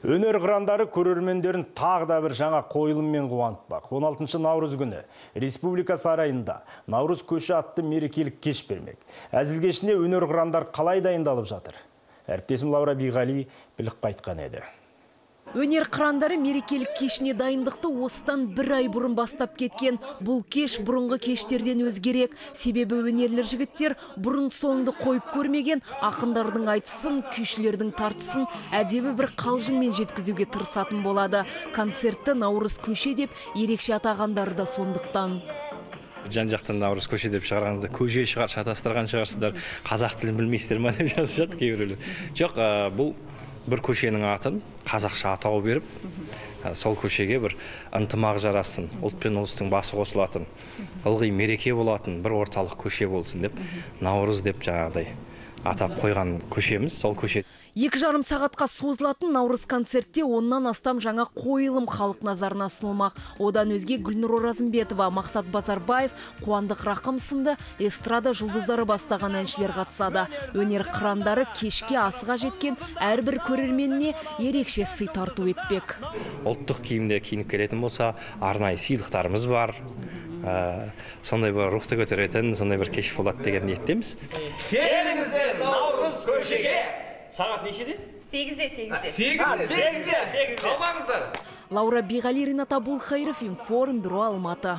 Өнер қырандары көрермендерін тағы да бір жаңа қойылыммен қуантпақ. 16 наурыз күні Республика сарайында Наурыз көші атты мерекелік кеш бермек. Әзілкешіне өнер қырандар қалай дайындалып жатыр? Әріптесім Лаура Биғали біліп қайтқан еді. Өнер қырандары мерекелік кешіне дайындықты осыдан бір ай бұрын бастап кеткен. Бұл кеш бұрынғы кештерден өзгерек. Себебі өнерлі жігіттер бұрын соңды қойып көрмеген ақындардың айтысын, күйшілердің тартысын әдемі бір қалжыңмен жеткізуге тырысатын болады. Концертті Наурыз көше деп ерекше атағандары да сондықтан. Жан-жақтан Наурыз көше деп шығарғанда көше шығар, шатастырған шығарсыздар, қазақ тілін білмейсіздер ма деп жазып кейбіреулер. Жоқ, бұл бір көшенің атын қазақша атау беріп, сол көшеге бір ынтымақ жарасын, ұлт пен ұлыстың басы қосылатын, ылғи мереке болатын бір орталық көше болсын деп, Наурыз деп жаңағыдай атап қойған көшеміз, сол көше. 2,5 сағатқа созылатын Наурыз концертте 10-нан астам жаңа қойылым халық назарына ұсынылмақ. Одан өзге Гүлнұр Оразымбетова, Мақсат Базарбаев, Қуандық Рақым сынды эстрада жұлдыздары бастаған әншілер қатысады. Өнер қырандары кешке асыға жеткен әрбір көрерменіне ерекше сый тарту етпек. Ұлттық киімде киініп келетін болса, арнайы сыйлықтарымыз бар. Сондай бір рухты көтеретін, сондай бір кеш болады деген ниеттеміз. Келіңіздер Наурыз көшеге! Сағат нешеде? 8-де. Қалмаңыздар. Лаура Биғали, Ринат Абулхайров, Информ, Бюро Алматы.